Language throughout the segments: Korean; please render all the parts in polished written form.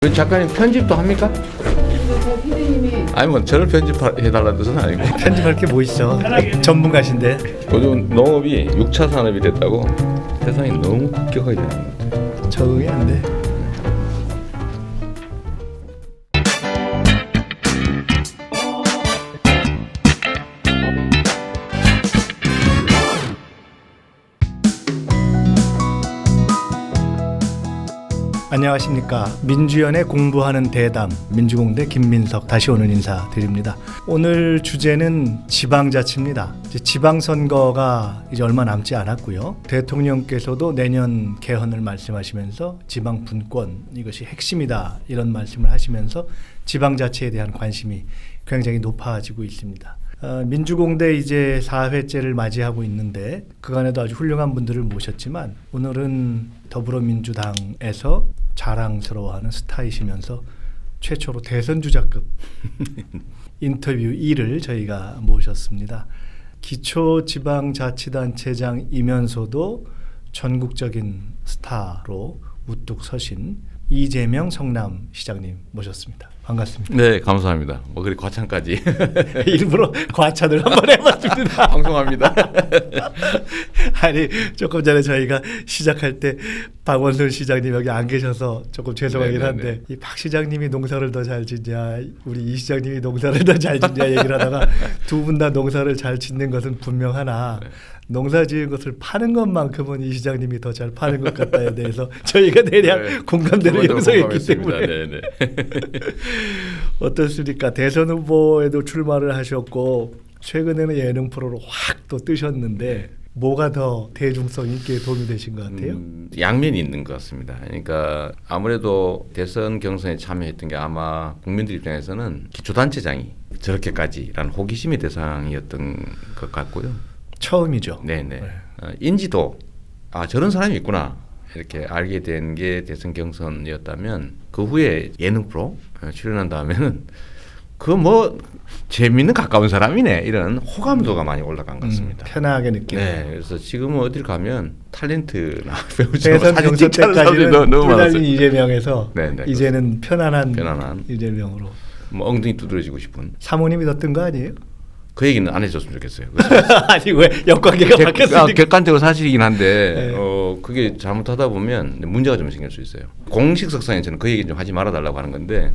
그 작가님 편집도 합니까? 아니 뭐 저를 편집해달라는 뜻은 아니고 편집할 게 뭐 있어. 전문가신데. 요즘 농업이 6차 산업이 됐다고 세상이 너무 급격하게 되는 것 같아요. 적응이 안 돼. 안녕하십니까. 민주연의 공부하는 대담 민주공대 김민석 다시 오는 인사 드립니다. 오늘 주제는 지방자치입니다. 지방선거가 이제 얼마 남지 않았고요. 대통령께서도 내년 개헌을 말씀하시면서 지방분권 이것이 핵심이다 이런 말씀을 하시면서 지방자치에 대한 관심이 굉장히 높아지고 있습니다. 민주공대 이제 4회째를 맞이하고 있는데 그간에도 아주 훌륭한 분들을 모셨지만 오늘은 더불어민주당에서 자랑스러워하는 스타이시면서 최초로 대선 주자급 인터뷰 2를 저희가 모셨습니다. 기초지방자치단체장이면서도 전국적인 스타로 우뚝 서신 이재명 성남시장님 모셨습니다. 반갑습니다. 네, 감사합니다. 뭐 그리 과찬까지 일부러 과찬을 한번 해봤습니다. 방송합니다. 아니 조금 전에 저희가 시작할 때 박원순 시장님 여기 안 계셔서 조금 죄송하긴 한데 이 박 시장님이 농사를 더 잘 짓냐 우리 이 시장님이 농사를 더 잘 짓냐 얘기를 하다가 두 분 다 농사를 잘 짓는 것은 분명하나 농사 지은 것을 파는 것만큼은 이 시장님이 더 잘 파는 것 같다에 대해서 저희가 대략 공감대를 형성했기 때문에 네네. 어떻습니까? 대선 후보에도 출마를 하셨고 최근에는 예능 프로로 확 또 뜨셨는데 뭐가 더 대중성 있게 도움이 되신 것 같아요? 양면이 있는 것 같습니다. 그러니까 아무래도 대선 경선에 참여했던 게 아마 국민들 입장에서는 기초단체장이 저렇게까지라는 호기심의 대상이었던 것 같고요. 처음이죠. 네네. 인지도 저런 사람이 있구나 이렇게 알게 된 게 대선 경선이었다면 그 후에 예능 프로 출연한 다음에는 그 뭐 재밌는 가까운 사람이네 이런 호감도가 많이 올라간 것 같습니다. 편하게 느끼는. 네, 그래서 지금은 어딜 가면 탤런트나 배우처럼 대선 사진 경선 찍자는 때까지는 사람들이 너무 뚫달린 많았어요. 이재명에서 네네, 이제는 편안한 이재명으로. 뭐 엉덩이 두드러지고 싶은. 사모님이 더 뜬 거 아니에요? 그 얘기는 안 해줬으면 좋겠어요. 아니 왜 역관계가 바뀌었으니까. 객관적으로 사실이긴 한데 네. 그게 잘못하다 보면 문제가 좀 생길 수 있어요. 공식석상에 저는 그 얘기 좀 하지 말아달라고 하는 건데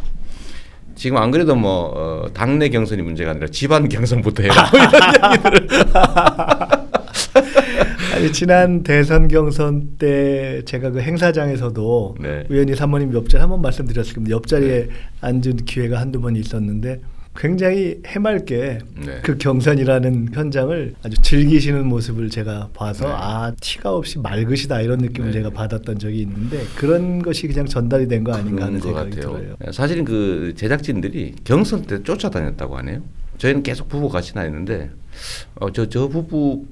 지금 안 그래도 뭐 당내 경선이 문제가 아니라 집안 경선부터 해라 뭐 이런 얘기들을. 아니 지난 대선 경선 때 제가 그 행사장에서도 네. 우연히 사모님 옆자리 한번 말씀드렸을 겁니다. 옆자리에 앉은 기회가 한두 번 있었는데 굉장히 해맑게 네. 그 경선이라는 현장을 아주 즐기시는 모습을 제가 봐서 네. 티가 없이 맑으시다 이런 느낌을 네. 제가 받았던 적이 있는데 그런 것이 그냥 전달이 된 거 아닌가 하는 그런 것 생각이 같아요. 들어요. 사실은 그 제작진들이 경선 때 쫓아다녔다고 하네요. 저희는 계속 부부 같이 다녔는데 저 부부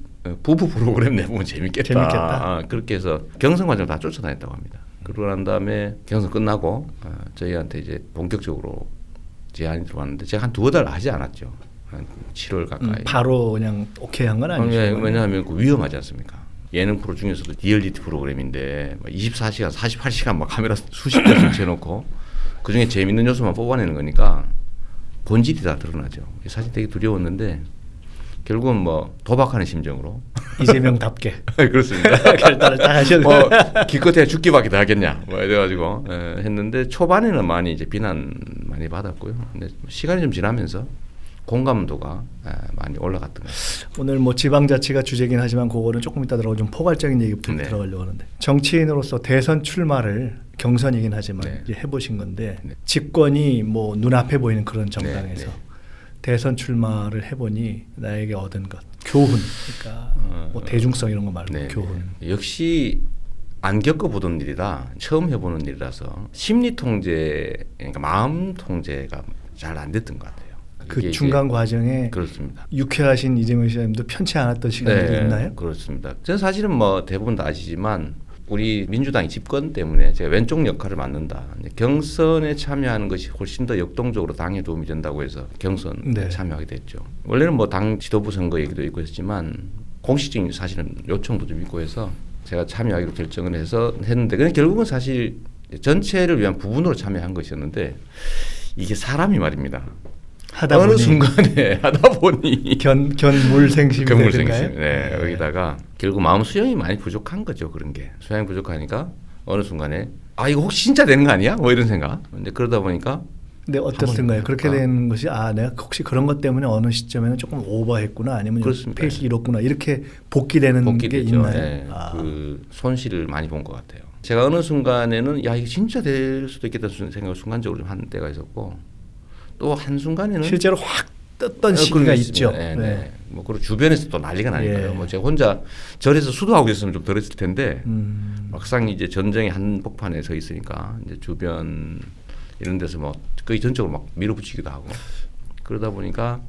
프로그램 내보면 재밌겠다. 그렇게 해서 경선 과정 다 쫓아다녔다고 합니다. 그러고 난 다음에 경선 끝나고 저희한테 이제 본격적으로 제안이 들어왔는데 제가 한 두어 달 하지 않았죠. 한 7월 가까이. 바로 그냥 오케이 한 건 아니죠. 왜냐하면 그 위험하지 않습니까? 예능 프로 중에서도 리얼리티 프로그램인데 24시간, 48시간 막 카메라 수십 대 설치해놓고 그중에 재밌는 요소만 뽑아내는 거니까 본질이 다 드러나죠. 사실 되게 두려웠는데 결국은 뭐 도박하는 심정으로 이재명답게 그렇습니다. 결단을 딱 하셨는데 뭐 기껏해야 죽기밖에 더 하겠냐 뭐 이래가지고 했는데 초반에는 많이 이제 비난 많이 받았고요. 근데 시간이 좀 지나면서 공감도가 많이 올라갔던 것 같아요. 오늘 뭐 지방자치가 주제긴 하지만 그거는 조금 이따 들어가고 좀 포괄적인 얘기부터 네. 들어가려고 하는데 정치인으로서 대선 출마를 경선이긴 하지만 네. 이제 해보신 건데 네. 집권이 뭐 눈앞에 보이는 그런 정당에서 네. 대선 출마를 해보니 나에게 얻은 것 교훈 그러니까 뭐 대중성 이런 거 말고 네. 교훈 역시 안 겪어보던 일이라 처음 해보는 일이라서 심리 통제 그러니까 마음 통제가 잘 안 됐던 것 같아요. 그 중간 과정에 그렇습니다. 유쾌하신 이재명 시장님도 편치 않았던 시간이 있나요? 그렇습니다. 저는 사실은 뭐 대부분 다 아시지만 우리 민주당이 집권 때문에 제가 왼쪽 역할을 맡는다. 경선에 참여하는 것이 훨씬 더 역동적으로 당에 도움이 된다고 해서 경선에 참여하게 됐죠. 원래는 뭐 당 지도부 선거 얘기도 있고 했지만 공식적인 사실은 요청도 좀 있고 해서 제가 참여하기로 결정을 해서 했는데 근데 결국은 사실 전체를 위한 부분으로 참여한 것이었는데 이게 사람이 말입니다. 하다 어느 보니 순간에 하다 보니 견물생심이 견물생심. 네, 여기다가 결국 마음 수용이 많이 부족한 거죠. 그런 게 수용이 부족하니까 어느 순간에 아 이거 혹시 진짜 되는 거 아니야? 뭐 이런 생각. 근데 그러다 보니까 근데 어떻든가요? 그렇게 된 것이 내가 혹시 그런 것 때문에 어느 시점에는 조금 오버했구나 아니면 페이스 잃었구나 이렇게 복귀되는 게 있나요? 네, 그 손실을 많이 본 것 같아요. 제가 어느 순간에는 야 이게 진짜 될 수도 있겠다 생각을 순간적으로 좀 한 때가 있었고 또 한 순간에는 실제로 확 떴던 시기가 있죠. 네, 네. 뭐 그리고 주변에서 또 난리가 나니까요. 뭐 제가 혼자 절에서 수도하고 있으면 좀 덜했을 텐데 막상 이제 전쟁의 한복판에 서 있으니까 이제 주변 이런 데서 뭐 거의 전적으로 막 밀어붙이기도 하고 그러다 보니까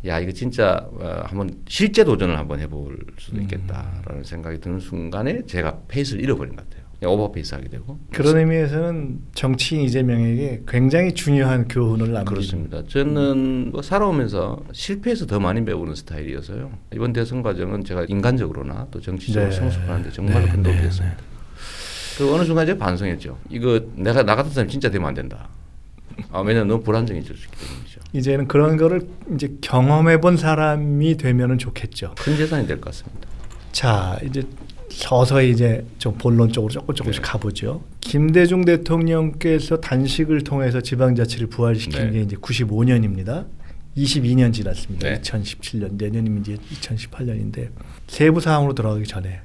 야 이거 진짜 한번 실제 도전을 한번 해볼 수도 있겠다라는 생각이 드는 순간에 제가 페이스를 잃어버린 것 같아요. 오버페이스하게 되고 그런 의미에서는 정치인 이재명에게 굉장히 중요한 교훈을 남긴. 그렇습니다. 저는 뭐 살아오면서 실패해서 더 많이 배우는 스타일이어서요. 이번 대선 과정은 제가 인간적으로나 또 정치적으로 성숙하는데 정말로 큰 도움이 됐습니다. 그 어느 순간 제가 반성했죠. 이거 내가 나 같은 사람이 진짜 되면 안 된다. 왜냐면 너무 불안정해질 수 있기 때문이죠. 이제는 그런 거를 이제 경험해본 사람이 되면은 좋겠죠. 큰 재산이 될 것 같습니다. 자, 이제 서서히 이제 좀 본론 쪽으로 조금씩 가보죠. 김대중 대통령께서 단식을 통해서 지방자치를 부활시킨 게 이제 95년입니다. 22년 지났습니다. 2017년 내년이면 이제 2018년인데 세부 사항으로 들어가기 전에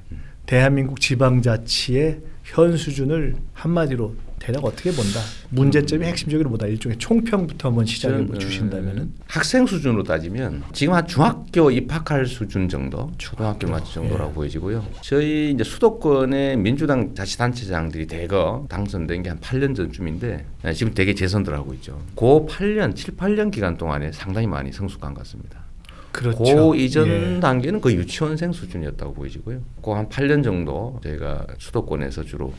대한민국 지방자치의 현 수준을 한마디로 대략 어떻게 본다. 문제점이 핵심적으로 뭐다. 일종의 총평부터 한번 시작해 주신다면은 학생 수준으로 따지면 지금 한 중학교 입학할 수준 정도, 초등학교 맞을 정도라고 보여지고요. 저희 이제 수도권의 민주당 자치단체장들이 대거 당선된 게 한 8년 전쯤인데 지금 대개 재선들 하고 있죠. 그 8년, 7, 8년 기간 동안에 상당히 많이 성숙한 것 같습니다. 그렇죠. 그 이전 단계는 거의 유치원생 수준이었다고 보여지고요. 그 한 8년 정도 저희가 수도권에서 주로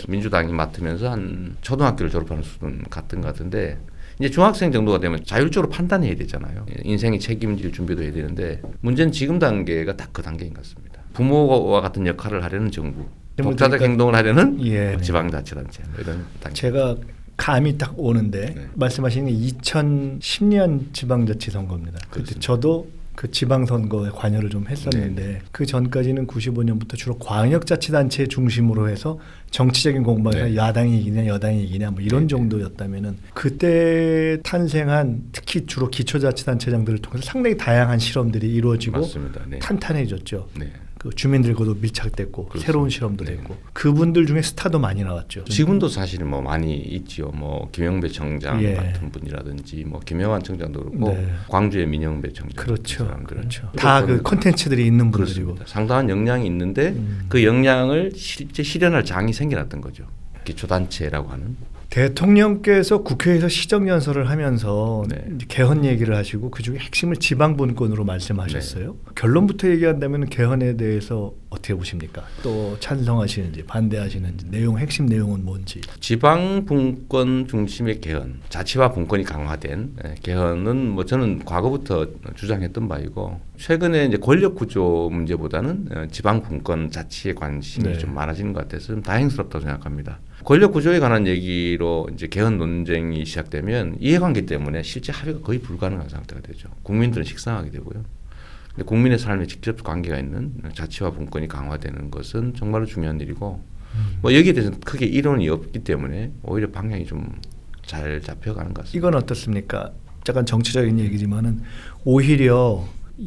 민주당이 맡으면서 한 초등학교를 졸업하는 수준 같은 것 같은데 이제 중학생 정도가 되면 자율적으로 판단해야 되잖아요. 인생이 책임질 준비도 해야 되는데 문제는 지금 단계가 딱 그 단계인 것 같습니다. 부모와 같은 역할을 하려는 정부, 독자적 행동을 하려는 지방자치단체 이런 단계. 제가 감이 딱 오는데 말씀하시는 게 2010년 지방자치 선거입니다. 그때 저도 그 지방선거에 관여를 좀 했었는데 그 전까지는 95년부터 주로 광역자치단체 중심으로 해서 정치적인 공방에서 야당이 이기냐 여당이 이기냐 뭐 이런 정도였다면은 그때 탄생한 특히 주로 기초자치단체장들을 통해서 상당히 다양한 실험들이 이루어지고 탄탄해졌죠. 그 주민들과도 밀착됐고 그렇습니다. 새로운 실험도 됐고 그분들 중에 스타도 많이 나왔죠. 지금도 사실은 뭐 많이 있지요. 뭐 김영배 청장 같은 분이라든지 뭐 김영환 청장도 그렇고 광주의 민영배 청장 그렇죠. 다 그 콘텐츠들이 있는 분들이고 그렇습니다. 상당한 역량이 있는데 그 역량을 실제 실현할 장이 생겨났던 거죠. 기초단체라고 하는. 대통령께서 국회에서 시정연설을 하면서 개헌 얘기를 하시고 그중에 핵심을 지방분권으로 말씀하셨어요. 결론부터 얘기한다면 개헌에 대해서 어떻게 보십니까? 또 찬성하시는지 반대하시는지 핵심 내용은 뭔지. 지방분권 중심의 개헌, 자치와 분권이 강화된 개헌은 뭐 저는 과거부터 주장했던 바이고 최근에 이제 권력구조 문제보다는 지방분권 자치에 관심이 좀 많아지는 것 같아서 좀 다행스럽다고 생각합니다. 권력 구조에 관한 얘기로 이제 개헌 논쟁이 시작되면 이해관계 때문에 실제 합의가 거의 불가능한 상태가 되죠. 국민들은 식상하게 되고요. 근데 국민의 삶에 직접 관계가 있는 자치와 분권이 강화되는 것은 정말로 중요한 일이고 뭐 여기에 대해서는 크게 이론이 없기 때문에 오히려 방향이 좀 잘 잡혀가는 것 같습니다. 이건 어떻습니까? 약간 정치적인 얘기지만은 오히려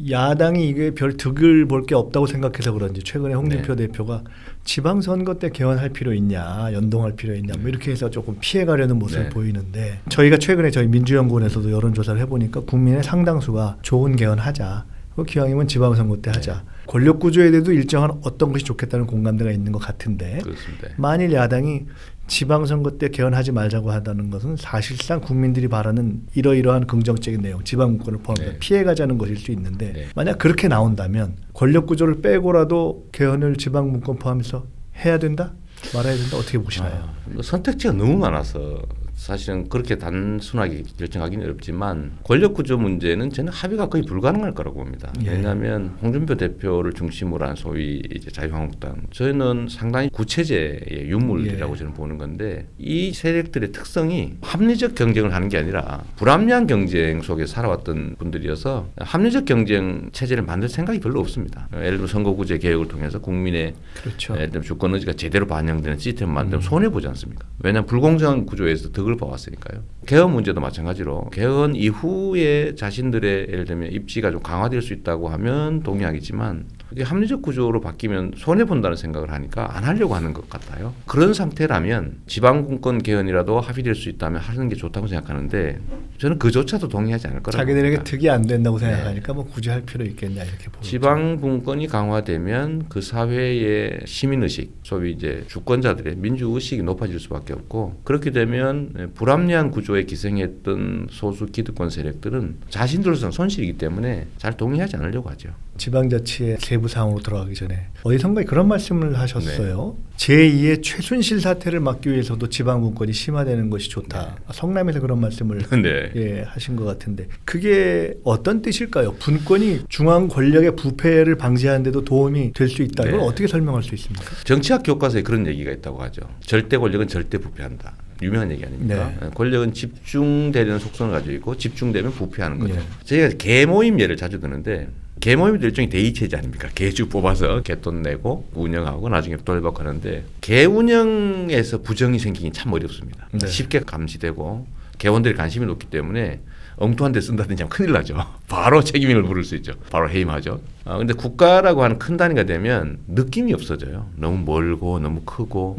야당이 이게 별 득을 볼 게 없다고 생각해서 그런지 최근에 홍준표 대표가 지방선거 때 개헌할 필요 있냐 연동할 필요 있냐 뭐 이렇게 해서 조금 피해가려는 모습을 보이는데 저희가 최근에 저희 민주연구원에서도 여론조사를 해보니까 국민의 상당수가 좋은 개헌하자 기왕이면 지방선거 때 하자 권력구조에 대해도 일정한 어떤 것이 좋겠다는 공감대가 있는 것 같은데 그렇습니다. 만일 야당이 지방선거 때 개헌하지 말자고 한다는 것은 사실상 국민들이 바라는 이러이러한 긍정적인 내용, 지방분권을 포함해서 피해가자는 것일 수 있는데 만약 그렇게 나온다면 권력구조를 빼고라도 개헌을 지방분권 포함해서 해야 된다? 말아야 된다? 어떻게 보시나요? 선택지가 너무 많아서 사실은 그렇게 단순하게 결정하기는 어렵지만 권력 구조 문제는 저는 합의가 거의 불가능할 거라고 봅니다. 예. 왜냐하면 홍준표 대표를 중심으로 한 소위 이제 자유한국당 저희는 상당히 구체제의 유물이라고 예. 저는 보는 건데 이 세력들의 특성이 합리적 경쟁을 하는 게 아니라 불합리한 경쟁 속에 살아왔던 분들이어서 합리적 경쟁 체제를 만들 생각이 별로 없습니다. 예를 들어 선거구제 개혁을 통해서 국민의 그렇죠. 예를 들면 주권 의지가 제대로 반영되는 시스템을 만들면 손해 보지 않습니까? 왜냐하면 불공정한 구조에서 덕을 봐왔으니까요. 개헌 문제도 마찬가지로 개헌 이후에 자신들의 예를 들면 입지가 좀 강화될 수 있다고 하면 동의하겠지만 이게 합리적 구조로 바뀌면 손해 본다는 생각을 하니까 안 하려고 하는 것 같아요. 그런 상태라면 지방분권 개헌이라도 합의될 수 있다면 하는 게 좋다고 생각하는데 저는 그조차도 동의하지 않을 거라고 자기들에게 봅니다. 득이 안 된다고 생각하니까 뭐 굳이 할 필요 있겠냐 이렇게 보죠. 지방분권이 강화되면 그 사회의 시민의식, 소위 이제 주권자들의 민주의식이 높아질 수밖에 없고 그렇게 되면 불합리한 구조에 기생했던 소수 기득권 세력들은 자신들로서는 손실이기 때문에 잘 동의하지 않으려고 하죠. 지방자치의 세부 사항으로 들어가기 전에 어디선가 그런 말씀을 하셨어요. 제2의 최순실 사태를 막기 위해서도 지방분권이 심화되는 것이 좋다. 성남에서 그런 말씀을 네. 예, 하신 것 같은데 그게 어떤 뜻일까요? 분권이 중앙 권력의 부패를 방지하는 데도 도움이 될 수 있다. 이걸 네. 어떻게 설명할 수 있습니까? 정치학 교과서에 그런 얘기가 있다고 하죠. 절대 권력은 절대 부패한다. 유명한 얘기 아닙니까? 네. 권력은 집중되려는 속성을 가지고 있고 집중되면 부패하는 거죠. 네. 저희가 개모임 예를 자주 드는데 개모임도 일종의 대의체제 아닙니까? 개주 뽑아서 개돈 내고 운영하고 나중에 돌려받고 하는데 개 운영에서 부정이 생기긴 참 어렵습니다. 네. 쉽게 감시되고 개원들이 관심이 높기 때문에 엉뚱한 데 쓴다든지 하면 큰일 나죠. 바로 책임을 물을 수 있죠. 바로 해임하죠. 근데 국가라고 하는 큰 단위가 되면 느낌이 없어져요. 너무 멀고 너무 크고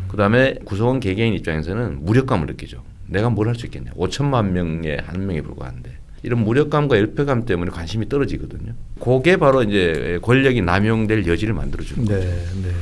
그다음에 구성원 개개인 입장에서는 무력감을 느끼죠. 내가 뭘 할 수 있겠냐. 5천만 명에 한 명에 불과한데 이런 무력감과 열패감 때문에 관심이 떨어지거든요. 그게 바로 이제 권력이 남용될 여지를 만들어주는 거죠. 네.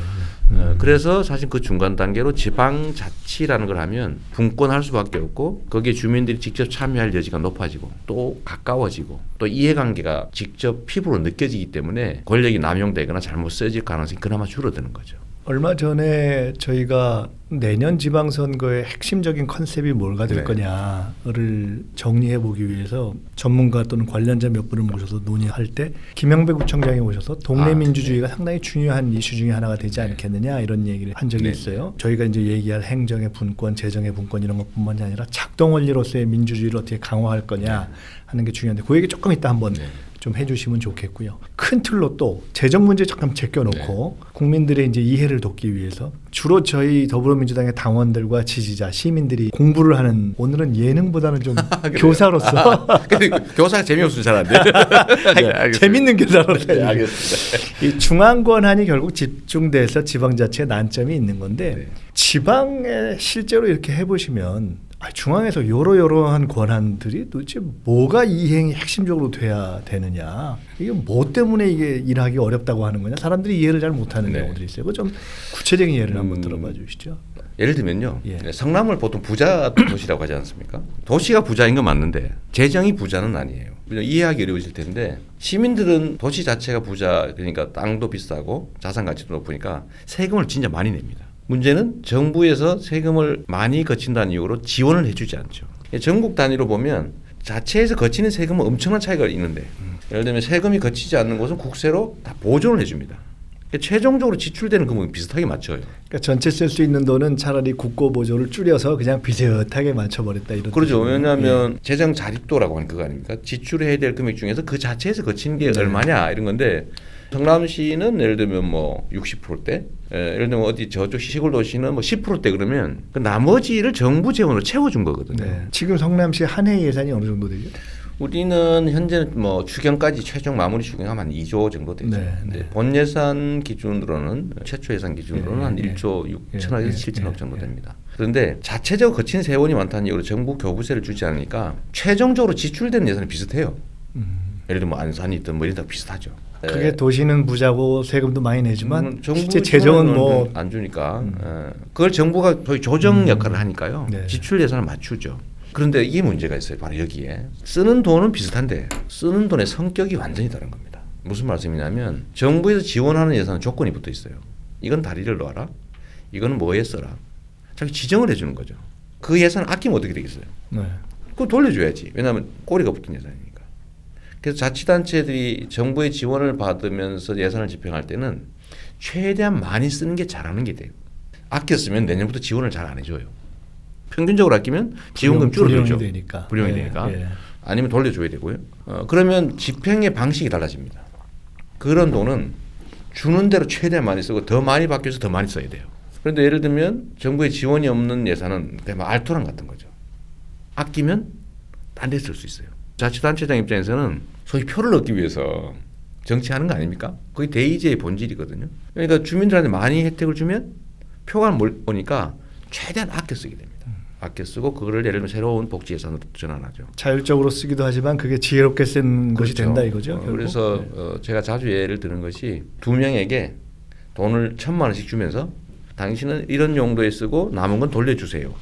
그래서 사실 그 중간 단계로 지방자치라는 걸 하면 분권할 수밖에 없고 거기에 주민들이 직접 참여할 여지가 높아지고 또 가까워지고 또 이해관계가 직접 피부로 느껴지기 때문에 권력이 남용되거나 잘못 쓰여질 가능성이 그나마 줄어드는 거죠. 얼마 전에 저희가 내년 지방선거의 핵심적인 컨셉이 뭐가 될 네. 거냐를 정리해 보기 위해서 전문가 또는 관련자 몇 분을 모셔서 논의할 때 김영배 구청장이 오셔서 동네 민주주의가 상당히 중요한 이슈 중에 하나가 되지 않겠느냐 이런 얘기를 한 적이 있어요. 저희가 이제 얘기할 행정의 분권, 재정의 분권 이런 것뿐만이 아니라 작동 원리로서의 민주주의를 어떻게 강화할 거냐 하는 게 중요한데 그 얘기 조금 이따 한번 좀 해주시면 좋겠고요. 큰 틀로 또 재정 문제 잠깐 제껴놓고 국민들의 이제 이해를 돕기 위해서 주로 저희 더불어민주당의 당원들과 지지자, 시민들이 공부를 하는 오늘은 예능보다는 좀 교사로서 근데 교사가 재미없으면 잘 안 돼요. 재밌는 교사로서 네, 알겠습니다. 이 중앙 권한이 결국 집중돼서 지방자치의 난점이 있는 건데 지방에 실제로 이렇게 해보시면 중앙에서 여러한 권한들이 도대체 뭐가 이행이 핵심적으로 돼야 되느냐 이게 뭐 때문에 이게 일하기 어렵다고 하는 거냐 사람들이 이해를 잘 못하는 경우들이 있어요. 그 좀 구체적인 예를 한번 들어봐 주시죠. 예를 들면요. 성남을 보통 부자 도시라고 하지 않습니까? 도시가 부자인 건 맞는데 재정이 부자는 아니에요. 이해하기 어려우실 텐데 시민들은 도시 자체가 부자 그러니까 땅도 비싸고 자산 가치도 높으니까 세금을 진짜 많이 냅니다. 문제는 정부에서 세금을 많이 거친다는 이유로 지원을 해주지 않죠. 전국 단위로 보면 자체에서 거치는 세금은 엄청난 차이가 있는데 예를 들면 세금이 거치지 않는 곳은 국세로 다 보존을 해줍니다. 최종적으로 지출되는 금액이 비슷하게 맞춰요. 그러니까 전체 쓸 수 있는 돈은 차라리 국고 보조를 줄여서 그냥 비슷하게 맞춰버렸다 이런. 그렇죠. 왜냐하면 재정 자립도라고 하는 그거 아닙니까? 지출해야 될 금액 중에서 그 자체에서 거치는 게 얼마냐 이런 건데 성남시는 예를 들면 뭐 60%대, 예를 들면 어디 저쪽 시골 도시는 뭐 10%대 그러면 그 나머지를 정부 재원으로 채워준 거거든요. 네. 지금 성남시 한 해 예산이 어느 정도 되죠? 우리는 현재 뭐 추경까지 최종 마무리 추경하면 한 2조 정도 되죠. 근데 본 예산 기준으로는 최초 예산 기준으로는 한 1조 6천억에서 7천억 정도 됩니다. 그런데 자체적으로 거친 세원이 많다는 이유로 정부 교부세를 주지 않으니까 최종적으로 지출된 예산이 비슷해요. 예를 들면 뭐 안산이 있든 뭐 이런 다 비슷하죠. 그게 도시는 부자고 세금도 많이 내지만 실제 정부 재정은 뭐 안 주니까 그걸 정부가 거의 조정 역할을 하니까요. 지출 예산을 맞추죠. 그런데 이게 문제가 있어요. 바로 여기에 쓰는 돈은 비슷한데 쓰는 돈의 성격이 완전히 다른 겁니다. 무슨 말씀이냐면 정부에서 지원하는 예산은 조건이 붙어 있어요. 이건 다리를 놓아라. 이거는 뭐에 써라. 자기 지정을 해주는 거죠. 그 예산을 아끼면 어떻게 되겠어요? 네. 그거 돌려줘야지. 왜냐하면 꼬리가 붙은 예산이니까. 그래서 자치단체들이 정부의 지원을 받으면서 예산을 집행할 때는 최대한 많이 쓰는 게 잘하는 게 돼요. 아껴 쓰면 내년부터 지원을 잘 안 해줘요. 평균적으로 아끼면 지원금 줄어들죠. 불용이 되니까. 예. 아니면 돌려줘야 되고요. 그러면 집행의 방식이 달라집니다. 그런 돈은 주는 대로 최대한 많이 쓰고 더 많이 받기 위해서 더 많이 써야 돼요. 그런데 예를 들면 정부의 지원이 없는 예산은 그냥 알토란 같은 거죠. 아끼면 딴 데 쓸 수 있어요. 자치단체장 입장에서는 소위 표를 얻기 위해서 정치하는 거 아닙니까? 그게 대의제의 본질이거든요. 그러니까 주민들한테 많이 혜택을 주면 표가 오니까 최대한 아껴 쓰게 됩니다. 아껴 쓰고 그거를 예를 들면 새로운 복지 예산으로 전환하죠. 자율적으로 쓰기도 하지만 그게 지혜롭게 쓴 것이 그렇죠. 된다 이거죠. 그래서 제가 자주 예를 드는 것이 두 명에게 돈을 1,000만 원씩 주면서 당신은 이런 용도에 쓰고 남은 건 돌려주세요.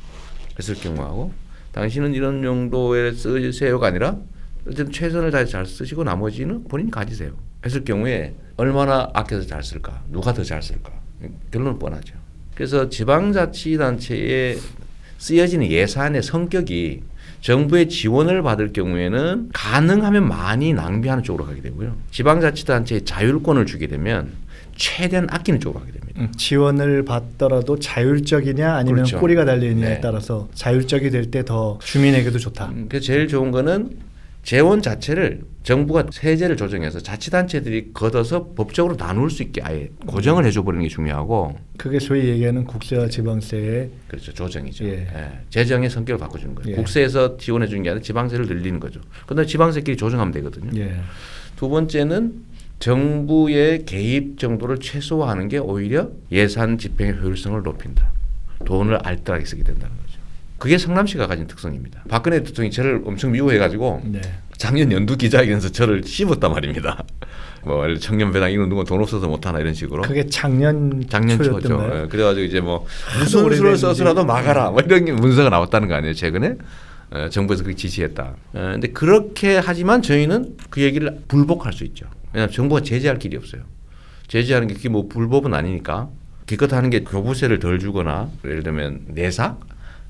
했을 경우하고 당신은 이런 용도에 쓰세요가 아니라 어쨌든 최선을 다해 잘 쓰시고 나머지는 본인이 가지세요. 했을 경우에 얼마나 아껴서 잘 쓸까? 누가 더 잘 쓸까? 결론은 뻔하죠. 그래서 지방자치단체에 쓰여지는 예산의 성격이 정부의 지원을 받을 경우에는 가능하면 많이 낭비하는 쪽으로 가게 되고요. 지방자치단체에 자율권을 주게 되면 최대한 아끼는 쪽으로 가게 됩니다. 지원을 받더라도 자율적이냐 아니면 그렇죠. 꼬리가 달려있느냐에 네. 따라서 자율적이 될 때 더 주민에게도 좋다. 그래서 제일 좋은 거는 재원 자체를 정부가 세제를 조정해서 자치단체들이 걷어서 법적으로 나눌 수 있게 아예 고정을 해줘버리는 게 중요하고 그게 소위 얘기하는 국세와 지방세의 그렇죠. 조정이죠. 예. 재정의 성격을 바꿔주는 거죠. 예. 국세에서 지원해 주는 게 아니라 지방세를 늘리는 거죠. 그런데 지방세끼리 조정하면 되거든요. 예. 두 번째는 정부의 개입 정도를 최소화하는 게 오히려 예산 집행의 효율성을 높인다. 돈을 알뜰하게 쓰게 된다는 거죠. 그게 성남시가 가진 특성입니다. 박근혜 대통령이 저를 엄청 미워해가지고 네. 작년 연두 기자회견에서 저를 씹었단 말입니다. 뭐 청년배당 이런 거 돈 없어서 못하나 이런 식으로. 그게 작년 초죠. 초였던가요? 그래가지고 이제 뭐 무슨 수를 써서라도 막아라. 뭐 이런 게 문서가 나왔다는 거 아니에요. 최근에 정부에서 그렇게 지시했다. 근데 그렇게 하지만 저희는 그 얘기를 불복할 수 있죠. 왜냐하면 정부가 제재할 길이 없어요. 제재하는 게 그게 뭐 불법은 아니니까 기껏 하는 게 교부세를 덜 주거나 예를 들면 내사,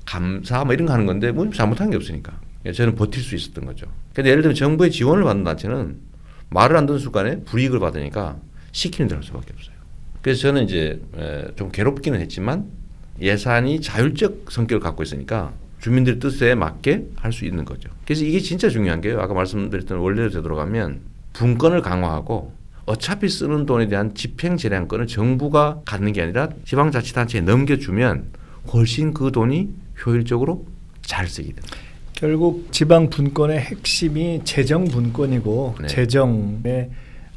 감사 뭐 이런 거 하는 건데 뭐 잘못한 게 없으니까 저는 버틸 수 있었던 거죠. 근데 예를 들면 정부의 지원을 받는 단체는 말을 안 듣는 순간에 불이익을 받으니까 시키는 대로 할 수밖에 없어요. 그래서 저는 이제 좀 괴롭기는 했지만 예산이 자율적 성격을 갖고 있으니까 주민들의 뜻에 맞게 할 수 있는 거죠. 그래서 이게 진짜 중요한 게요. 아까 말씀드렸던 원래로 되돌아가면 분권을 강화하고 어차피 쓰는 돈에 대한 집행 재량권을 정부가 갖는 게 아니라 지방자치단체에 넘겨주면 훨씬 그 돈이 효율적으로 잘 쓰게 됩니다. 결국 지방 분권의 핵심이 재정 분권이고 네. 재정의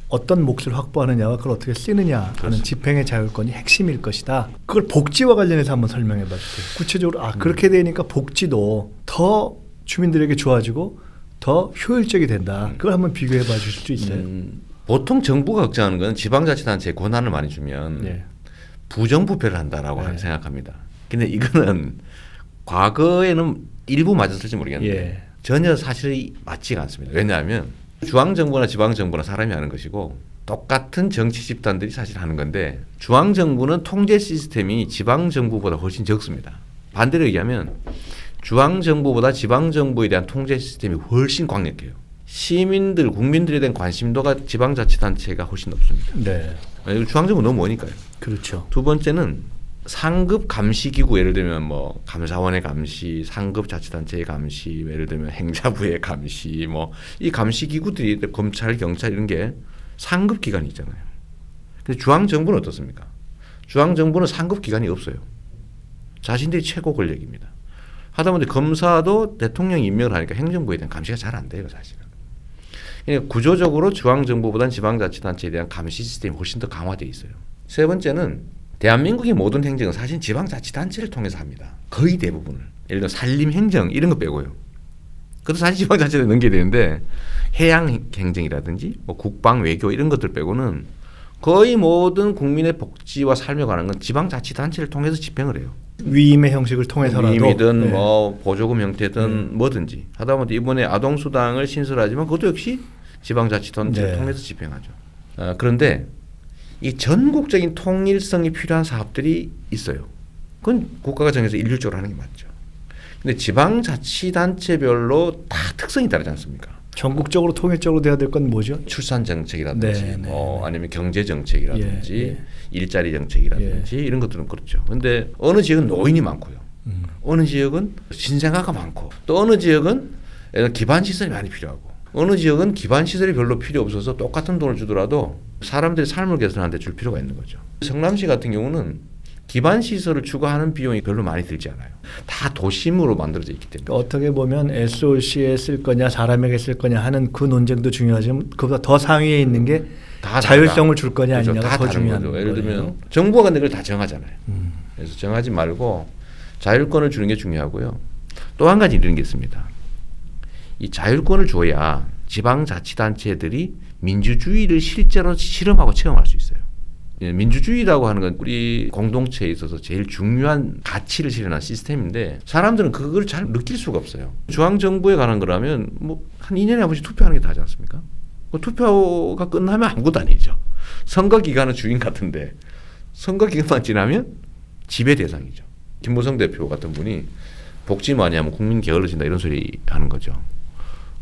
어떤 몫을 확보하느냐와 그걸 어떻게 쓰느냐 하는 그렇습니다. 집행의 자율권이 핵심일 것이다. 그걸 복지와 관련해서 한번 설명해 봐 주세요. 구체적으로 그렇게 되니까 복지도 더 주민들에게 좋아지고 더 효율적이 된다. 그걸 한번 비교해 봐 주실 수 있어요? 보통 정부가 걱정하는 건 지방자치단체에 권한을 많이 주면 네. 부정부패를 한다라고 네. 생각합니다. 근데 이거는 과거에는 일부 맞았을지 모르겠는데 예. 전혀 사실이 맞지가 않습니다. 왜냐하면 중앙정부나 지방정부나 사람이 하는 것이고 똑같은 정치 집단들이 사실 하는 건데 중앙정부는 통제 시스템이 지방정부보다 훨씬 적습니다. 반대로 얘기하면 중앙정부보다 지방정부에 대한 통제 시스템이 훨씬 강력해요. 시민들, 국민들에 대한 관심도가 지방자치단체가 훨씬 높습니다. 네. 중앙정부 너무 머니까요. 그렇죠. 두 번째는 상급 감시기구 예를 들면 뭐 감사원의 감시, 상급 자치단체의 감시, 예를 들면 행자부의 감시, 뭐 이 감시기구들이 검찰, 경찰 이런 게 상급 기관이 있잖아요. 근데 중앙 정부는 어떻습니까? 중앙 정부는 상급 기관이 없어요. 자신들이 최고 권력입니다. 하다못해 검사도 대통령이 임명을 하니까 행정부에 대한 감시가 잘 안 돼요, 사실은. 그러니까 구조적으로 중앙 정부보다는 지방자치단체에 대한 감시 시스템이 훨씬 더 강화되어 있어요. 세 번째는 대한민국의 모든 행정은 사실 지방자치단체를 통해서 합니다. 거의 대부분을. 예를 들어 산림행정 이런 거 빼고요. 그것도 사실 지방자치단체에 넘겨야 되는데 해양행정이라든지 뭐 국방, 외교 이런 것들 빼고는 거의 모든 국민의 복지와 삶에 관한 건 지방자치단체를 통해서 집행을 해요. 위임의 형식을 통해서라도 위임이든 네. 뭐 보조금 형태든 뭐든지 하다못해 이번에 아동수당을 신설하지만 그것도 역시 지방자치단체를 네. 통해서 집행하죠. 그런데 이 전국적인 통일성이 필요한 사업들이 있어요. 그건 국가가 정해서 일률적으로 하는 게 맞죠. 근데 지방자치단체별로 다 특성이 다르지 않습니까? 전국적으로 통일적으로 돼야 될 건 뭐죠? 출산 정책이라든지 네, 네, 아니면 경제 정책이라든지 예, 예. 일자리 정책이라든지 이런 것들은 그렇죠. 근데 어느 지역은 노인이 많고요. 어느 지역은 신생아가 많고 또 어느 지역은 기반 시설이 많이 필요하고 어느 지역은 기반 시설이 별로 필요 없어서 똑같은 돈을 주더라도 사람들의 삶을 개선하는 데 줄 필요가 있는 거죠. 성남시 같은 경우는 기반 시설을 추가하는 비용이 별로 많이 들지 않아요. 다 도심으로 만들어져 있기 때문에. 그러니까 어떻게 보면 SOC에 쓸 거냐 사람에게 쓸 거냐 하는 그 논쟁도 중요하지만 그보다 더 상위에 있는 게 다 자율성을 줄 거냐 그렇죠. 아니냐가 다 더 다른 중요한 거죠. 거예요. 예를 들면 정부가 근데 그걸 다 정하잖아요. 그래서 정하지 말고 자율권을 주는 게 중요하고요. 또 한 가지 이런 게 있습니다. 이 자율권을 줘야 지방자치단체들이 민주주의를 실제로 실험하고 체험할 수 있어요. 민주주의라고 하는 건 우리 공동체에 있어서 제일 중요한 가치를 실현한 시스템인데 사람들은 그걸 잘 느낄 수가 없어요. 중앙정부에 관한 거라면 뭐 한 2년에 한 번씩 투표하는 게 다지 않습니까? 그 투표가 끝나면 아무것도 아니죠. 선거 기간은 주인 같은데 선거 기간만 지나면 지배 대상이죠. 김무성 대표 같은 분이 복지 많이 하면 국민 게을러진다 이런 소리 하는 거죠.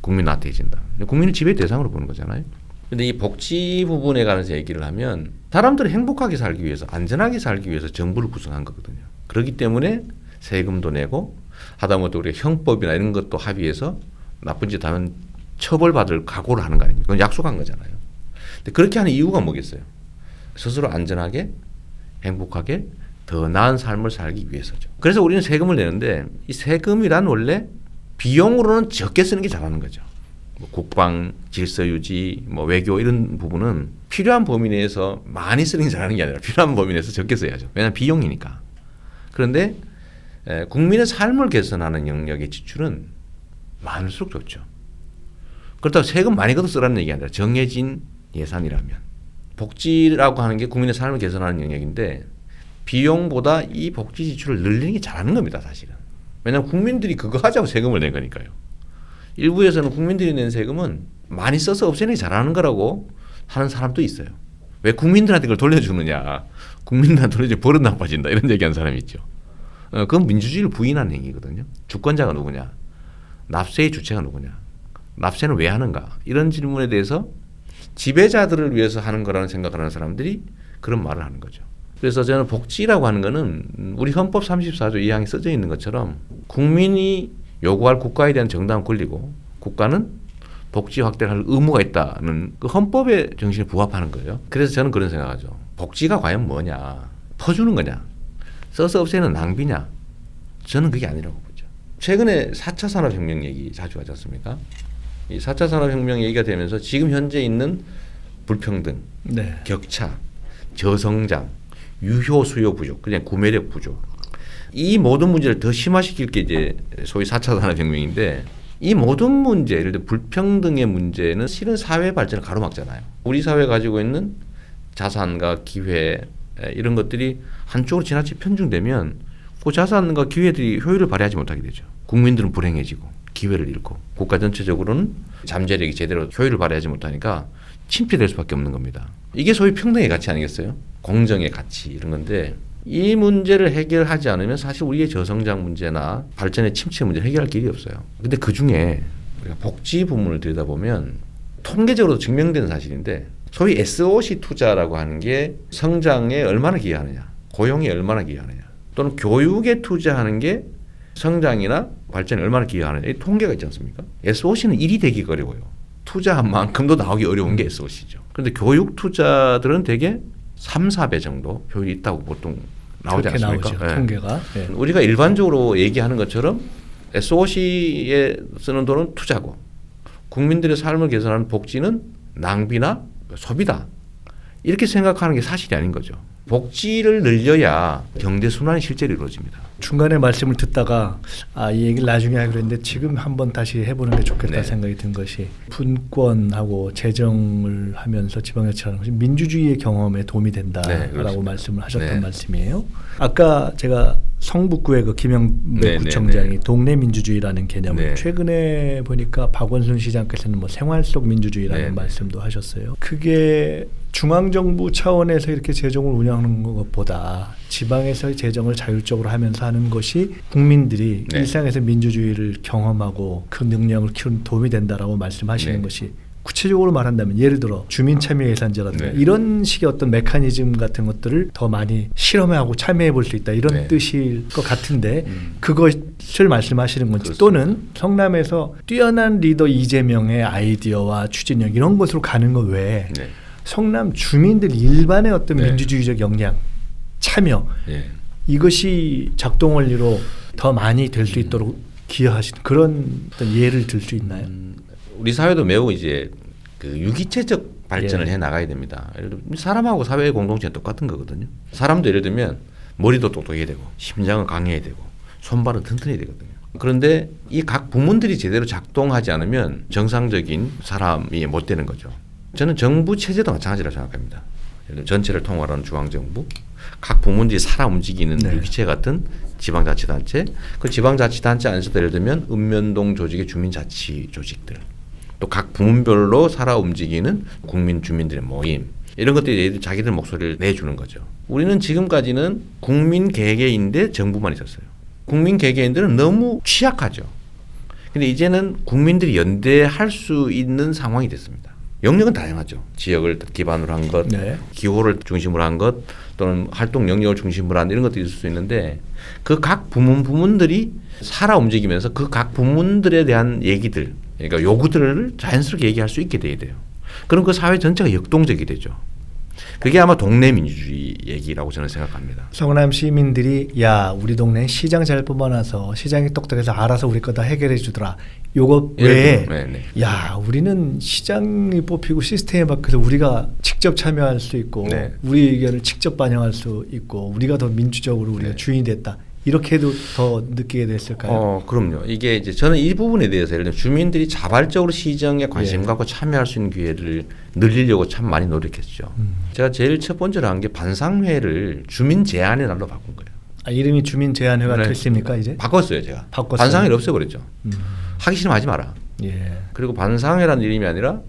국민 나태해진다. 국민을 지배 대상으로 보는 거잖아요. 근데 이 복지 부분에 관해서 얘기를 하면 사람들이 행복하게 살기 위해서 안전하게 살기 위해서 정부를 구성한 거거든요. 그렇기 때문에 세금도 내고 하다못해 우리가 형법이나 이런 것도 합의해서 나쁜 짓 하면 처벌받을 각오를 하는 거 아닙니까? 그건 약속한 거잖아요. 근데 그렇게 하는 이유가 뭐겠어요? 스스로 안전하게 행복하게 더 나은 삶을 살기 위해서죠. 그래서 우리는 세금을 내는데 이 세금이란 원래 비용으로는 적게 쓰는 게 잘하는 거죠. 뭐 국방, 질서 유지, 뭐 외교 이런 부분은 필요한 범위 내에서 많이 쓰는 게 잘하는 게 아니라 필요한 범위 내에서 적게 써야죠. 왜냐하면 비용이니까. 그런데 국민의 삶을 개선하는 영역의 지출은 많을수록 좋죠. 그렇다고 세금 많이 걷어 쓰라는 얘기가 아니라 정해진 예산이라면. 복지라고 하는 게 국민의 삶을 개선하는 영역인데 비용보다 이 복지 지출을 늘리는 게 잘하는 겁니다. 사실은. 왜냐하면 국민들이 그거 하자고 세금을 낸 거니까요. 일부에서는 국민들이 낸 세금은 많이 써서 없애는 게 잘하는 거라고 하는 사람도 있어요. 왜 국민들한테 그걸 돌려주느냐. 국민들한테 돌려주면 버릇 나빠진다. 이런 얘기하는 사람이 있죠. 그건 민주주의를 부인하는 행위거든요. 주권자가 누구냐. 납세의 주체가 누구냐. 납세는 왜 하는가. 이런 질문에 대해서 지배자들을 위해서 하는 거라는 생각을 하는 사람들이 그런 말을 하는 거죠. 그래서 저는 복지라고 하는 거는 우리 헌법 34조 2항에 써져 있는 것처럼 국민이 요구할 국가에 대한 정당한 권리고 국가는 복지 확대를 할 의무가 있다는 그 헌법의 정신에 부합하는 거예요. 그래서 저는 그런 생각하죠. 복지가 과연 뭐냐. 퍼주는 거냐. 써서 없애는 낭비냐. 저는 그게 아니라고 보죠. 최근에 4차 산업혁명 얘기 자주 하지 않습니까? 이 4차 산업혁명 얘기가 되면서 지금 현재 있는 불평등, 네. 격차, 저성장, 유효 수요 부족, 그냥 구매력 부족. 이 모든 문제를 더 심화시킬 게 이제 소위 4차 산업혁명인데 이 모든 문제, 예를 들어 불평등의 문제는 실은 사회 발전을 가로막잖아요. 우리 사회가 가지고 있는 자산과 기회 이런 것들이 한쪽으로 지나치게 편중되면 그 자산과 기회들이 효율을 발휘하지 못하게 되죠. 국민들은 불행해지고 기회를 잃고 국가 전체적으로는 잠재력이 제대로 효율을 발휘하지 못하니까 침체될 수밖에 없는 겁니다. 이게 소위 평등의 가치 아니겠어요? 공정의 가치 이런 건데 이 문제를 해결하지 않으면 사실 우리의 저성장 문제나 발전의 침체 문제를 해결할 길이 없어요. 근데 그중에 우리가 복지 부문을 들여다보면 통계적으로 증명된 사실인데 소위 SOC 투자라고 하는 게 성장에 얼마나 기여하느냐, 고용에 얼마나 기여하느냐, 또는 교육에 투자하는 게 성장이나 발전에 얼마나 기여하느냐 이 통계가 있지 않습니까? SOC는 1위 되기가 어려워요. 투자한 만큼도 나오기 어려운 게 SOC죠. 그런데 교육 투자들은 되게 3, 4배 정도 효율이 있다고 보통 나오지 않습니까? 나오죠, 네. 통계가. 네. 우리가 일반적으로 얘기하는 것처럼 SOC에 쓰는 돈은 투자고 국민들의 삶을 개선하는 복지는 낭비나 소비다. 이렇게 생각하는 게 사실이 아닌 거죠. 복지를 늘려야 경제 순환이 실제로 이루어집니다. 중간에 말씀을 듣다가 이 얘기를 나중에 하기로 했는데 지금 한번 다시 해보는 게 좋겠다 네. 생각이 든 것이 분권하고 재정을 하면서 지방자치라는 것이 민주주의의 경험에 도움이 된다라고 말씀을 하셨던 네. 말씀이에요. 아까 제가 성북구의 그 김영배 구청장이 동네 민주주의라는 개념을 최근에 보니까 박원순 시장께서는 뭐 생활 속 민주주의라는 말씀도 하셨어요. 그게 중앙정부 차원에서 이렇게 재정을 운영하는 것보다 지방에서의 재정을 자율적으로 하면서 하는 것이 국민들이 네. 일상에서 민주주의를 경험하고 그 능력을 키우는 도움이 된다라고 말씀하시는 네. 것이 구체적으로 말한다면 예를 들어 주민참여예산제라든가 네. 이런 식의 어떤 메커니즘 같은 것들을 더 많이 실험하고 참여해 볼 수 있다 이런 네. 뜻일 것 같은데 그것을 말씀하시는 건지 그렇습니다. 또는 성남에서 뛰어난 리더 이재명의 아이디어와 추진력 이런 것으로 가는 것 외에 네. 성남 주민들 일반의 어떤 네. 민주주의적 역량, 참여 예. 이것이 작동 원리로 더 많이 될 수 있도록 기여하신 그런 어떤 예를 들 수 있나요? 우리 사회도 매우 이제 그 유기체적 발전을 예. 해 나가야 됩니다. 예를 들면 사람하고 사회 공동체는 똑같은 거거든요. 사람도 예를 들면 머리도 똑똑해야 되고 심장은 강해야 되고 손발은 튼튼해야 되거든요. 그런데 이 각 부문들이 제대로 작동하지 않으면 정상적인 사람이 못 되는 거죠. 저는 정부 체제도 마찬가지라고 생각합니다. 예를 들면 전체를 통할하는 중앙정부, 각 부문들이 살아 움직이는 네. 유기체 같은 지방자치단체, 그 지방자치단체 안에서도 예를 들면 읍면동 조직의 주민자치 조직들, 또 각 부문별로 살아 움직이는 국민 주민들의 모임 이런 것들이 자기들 목소리를 내주는 거죠. 우리는 지금까지는 국민 개개인데 정부만 있었어요. 국민 개개인들은 너무 취약하죠. 근데 이제는 국민들이 연대할 수 있는 상황이 됐습니다. 영역은 다양하죠. 지역을 기반으로 한 것, 네. 기호를 중심으로 한 것, 또는 활동 영역을 중심으로 한 이런 것들이 있을 수 있는데 그 각 부문들이 살아 움직이면서 그 각 부문들에 대한 얘기들, 그러니까 요구들을 자연스럽게 얘기할 수 있게 돼야 돼요. 그럼 그 사회 전체가 역동적이 되죠. 그게 아마 동네 민주주의 얘기라고 저는 생각합니다. 성남 시민들이 야 우리 동네 시장 잘 뽑아놔서 시장이 똑똑해서 알아서 우리 거 다 해결해 주더라. 요거 외에 야 우리는 시장이 뽑히고 시스템에 바뀌어서 우리가 직접 참여할 수 있고 네. 우리 의견을 직접 반영할 수 있고 우리가 더 민주적으로 우리가 네. 주인이 됐다. 이렇게도 더 느끼게 됐을까요? 그럼요. 이게 이제 저는 이 부분에 대해서 예를 들면 주민들이 자발적으로 시정에 관심 예. 갖고 참여할 수 있는 기회를 늘리려고 참 많이 노력했죠. 제가 제일 첫 번째로 한 게 반상회를 주민 제안의 날로 바꾼 거예요. 아, 이름이 주민제안회가 네. 됐습니까 이제? 바꿨어요, 제가. 바꿨어요? 반상회를 없애버렸죠. 하기 싫으면 하지 마라. 예. 그리고 반상회라는 이름이 아니라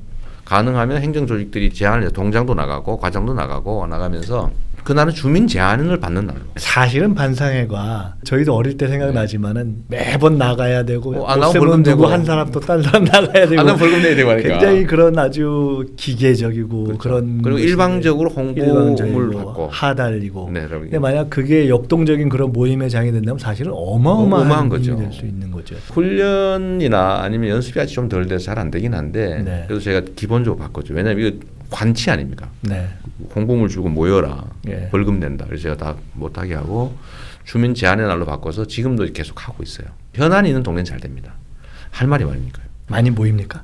가능하면 행정조직들이 제안을 해서 동장도 나가고 과장도 나가면서 그날은 주민 제안을 받는 날로. 사실은 반상회가 저희도 어릴 때 생각나지만은 매번 나가야 되고 안 못 나가면 쓰면 벌금 누구 내고. 한 사람 또 딴 사람 나가야 되고 안 하면 벌금 내야 되고 하니까. 굉장히 그런 아주 기계적이고 그렇죠. 그런 그리고 것이 일방적으로 홍보물 일방적이고 받고. 하달리고 네, 근데 만약 그게 역동적인 그런 모임의 장이 된다면 사실은 어마어마한 어마어마한 거죠. 힘이 될 수 있는 거죠. 훈련이나 아니면 연습이 아직 좀 덜 돼서 잘 안 되긴 한데 네. 그래서 제가 기본적으로 바꿨죠. 왜냐하면 이거 관치 아닙니까? 네. 홍보물 주고 모여라. 예. 벌금 낸다. 그래서 제가 다 못하게 하고 주민 제안의 날로 바꿔서 지금도 계속 하고 있어요. 현안이 있는 동네는 잘 됩니다. 할 말이 많으니까요. 많이 모입니까?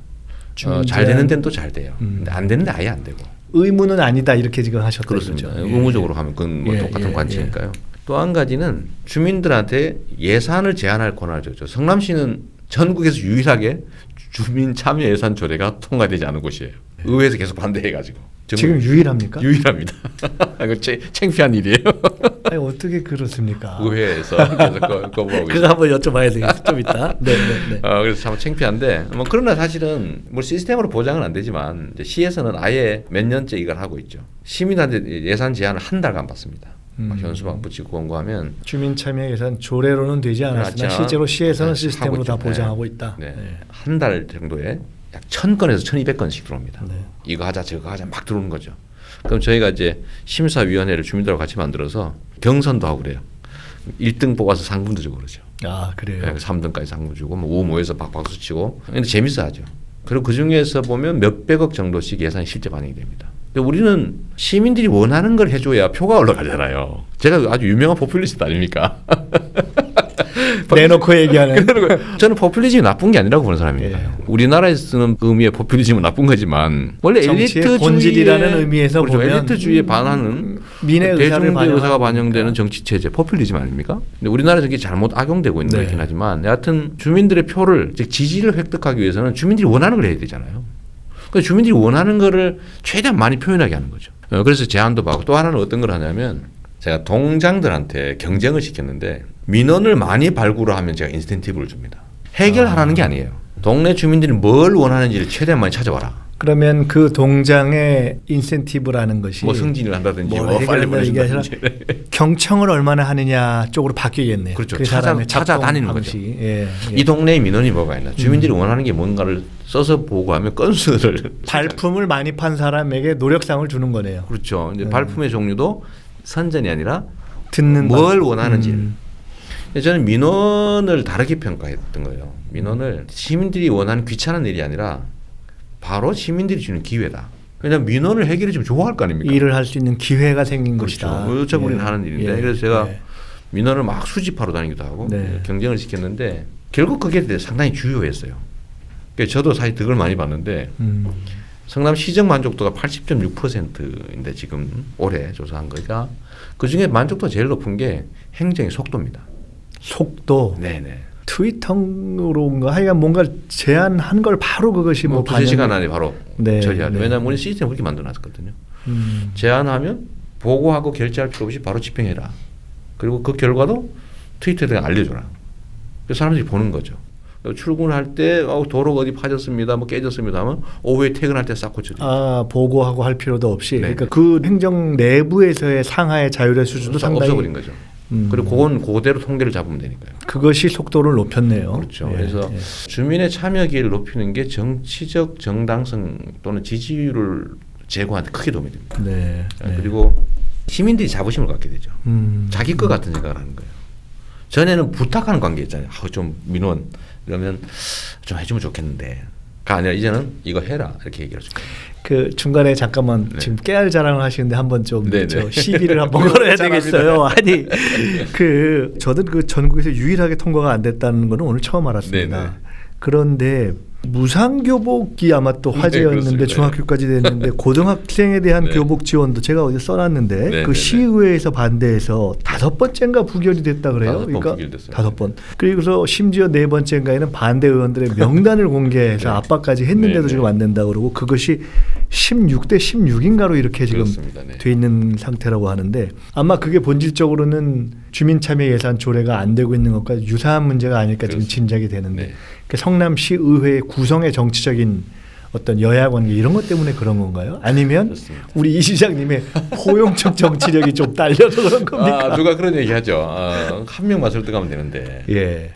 잘 되는 데는 또 잘 돼요. 음. 근데 안 되는 데 아예 안 되고. 의무는 아니다 이렇게 지금 하셨던 그렇습니다. 거죠. 의무적으로 하면 그건 뭐 예, 똑같은 예, 관치니까요. 또 한 가지는 주민들한테 예산을 제한할 권한을 줬죠. 성남시는 전국에서 유일하게 주민 참여 예산 조례가 통과되지 않은 곳이에요. 의회에서 계속 반대해가지고. 지금 유일합니까? 유일합니다. 이거 창피한 일이에요. 아니, 어떻게 그렇습니까? 의회에서 계속 거부하고 그거 한번 여쭤봐야 되겠어 좀 이따. 네, 네, 네. 그래서 참 창피한데 뭐 그러나 사실은 뭐 시스템으로 보장은 안 되지만 이제 시에서는 아예 몇 년째 이걸 하고 있죠. 시민한테 예산 제한을 한 달간 받습니다. 막 현수막 붙이고 권고하면 주민 참여 예산 조례로는 되지 않았으나 그렇죠. 실제로 시에서는 네, 시스템으로 하고 다 있죠. 보장하고 있다. 네. 네. 한 달 정도에 약 1000건에서 1200건씩 들어옵니다. 네. 이거 하자 저거 하자 막 들어오는 거죠. 그럼 저희가 이제 심사위원회를 주민들하고 같이 만들어서 경선도 하고 그래요. 1등 뽑아서 상금도 주고 그러죠. 아 그래요. 네, 3등까지 상금 주고 뭐 5, 모여서 박수 치고. 근데 재밌어 하죠. 그리고 그 중에서 보면 몇백억 정도씩 예산이 실제 반영이 됩니다. 근데 우리는 시민들이 원하는 걸 해줘야 표가 올라가잖아요. 제가 아주 유명한 포퓰리스트 아닙니까? 내놓고 얘기하는. 저는 포퓰리즘이 나쁜 게 아니라고 보는 사람이에요. 예. 우리나라에 쓰는 의미의 포퓰리즘은 나쁜 거지만 원래 정치의 엘리트주의의 본질이라는 의미에서 그렇죠. 보면 엘리트주의에 반하는 민의 의사를 대중의 의사가 반영하는 반영되는 정치 체제 포퓰리즘 아닙니까? 근데 우리나라에서 이게 잘못 악용되고 있는 네. 거긴 하지만 여하튼 주민들의 표를 즉 지지를 획득하기 위해서는 주민들이 원하는 걸 해야 되잖아요. 그래서 주민들이 원하는 거를 최대한 많이 표현하게 하는 거죠. 그래서 제안도 받고 또 하나는 어떤 걸 하냐면 제가 동장들한테 경쟁을 시켰는데 민원을 많이 발굴하면 제가 인센티브를 줍니다. 해결하라는 게 아니에요. 동네 주민들이 뭘 원하는지를 최대한 많이 찾아와라. 그러면 그 동장의 인센티브라는 것이 뭐 승진을 한다든지 뭘 뭐 빨리 해결한다 이게 아니라 보내준다든지. 경청을 얼마나 하느냐 쪽으로 바뀌겠네요. 그렇죠. 그 찾아 사람의 찾아다니는 작동 거죠. 방식. 예, 예. 이 동네에 민원이 뭐가 있나? 주민들이 원하는 게 뭔가를 써서 보고하면 건수를 발품을 많이 판 사람에게 노력상을 주는 거네요. 그렇죠. 이제 발품의 종류도 선전이 아니라 듣는 뭘 방- 원하는지. 저는 민원을 다르게 평가했던 거예요. 민원을 시민들이 원하는 귀찮은 일이 아니라 바로 시민들이 주는 기회다. 그냥 민원을 해결해 주면 좋아할 거 아닙니까? 일을 할 수 있는 기회가 생긴 그렇죠. 것이다. 어차피 우리는 예. 하는 일인데 예. 그래서 제가 예. 민원을 막 수집하러 다니기도 하고 네. 경쟁을 시켰는데 결국 그게 상당히 주요했어요. 그러니까 저도 사실 득을 많이 봤는데 성남 시정 만족도가 80.6%인데 지금 올해 조사한 거가 그 중에 만족도가 제일 높은 게 행정의 속도입니다. 속도. 네네. 트위터로인가 하여간 뭔가 제안한 걸 바로 그것이 뭐 뭐 두세 시간 안에 바로 네, 처리하죠. 네. 왜냐하면 우리 시스템 그렇게 만들어놨거든요. 제안하면 보고하고 결제할 필요 없이 바로 집행해라. 그리고 그 결과도 트위터에 알려줘라. 그래서 사람들이 보는 거죠. 출근할 때 도로가 어디 파졌습니다, 뭐 깨졌습니다 하면 오후에 퇴근할 때 싹 고쳐줘요. 아 보고하고 할 필요도 없이 네. 그러니까 그 행정 내부에서의 상하의 자율의 수준도 상당히 없어버린 거죠. 그리고 그건 그대로 통계를 잡으면 되니까요. 그것이 속도를 높였네요. 그렇죠. 예, 그래서 예. 주민의 참여 기회를 높이는 게 정치적 정당성 또는 지지율을 제고하는 데 크게 도움이 됩니다. 네, 네. 그리고 시민들이 자부심을 갖게 되죠. 자기 것 음. 같은 생각을 하는 거예요. 전에는 부탁하는 관계였잖아요. 좀 민원 그러면 좀 해주면 좋겠는데가 아니라 이제는 이거 해라 이렇게 얘기를 해줄 거예요. 그 중간에 잠깐만 네. 지금 깨알 자랑을 하시는데 한번 좀 네, 저 네. 시비를 한번 걸어야 잘합니다. 되겠어요. 아니 그 저는 그 전국에서 유일하게 통과가 안 됐다는 거는 오늘 처음 알았습니다. 네, 네. 그런데 무상교복이 아마 또 화제였는데 그렇습니다. 중학교까지 됐는데 고등학생에 대한 네. 교복 지원도 제가 어디 써놨는데 네, 그 네, 시의회에서 반대해서 5번째인가 부결이 됐다 그래요. 5번 부결됐어요. 5번. 그리고서 심지어 4번째인가에는 반대 의원들의 명단을 공개해서 네. 압박까지 했는데도 네, 지금 네. 안 된다 그러고 그것이 16대 16인가로 이렇게 지금 그렇습니다. 네. 돼 있는 상태라고 하는데 아마 그게 본질적으로는 주민참여 예산 조례가 안 되고 있는 것과 유사한 문제가 아닐까 지금 그렇습니다. 짐작이 되는데 네. 그 성남시 의회 구성의 정치적인 어떤 여야 관계 이런 것 때문에 그런 건가요? 아니면 그렇습니다. 우리 이 시장님의 포용적 정치력이 좀 딸려서 그런 겁니까? 누가 그런 얘기하죠. 한 명만 설득하면 되는데 예.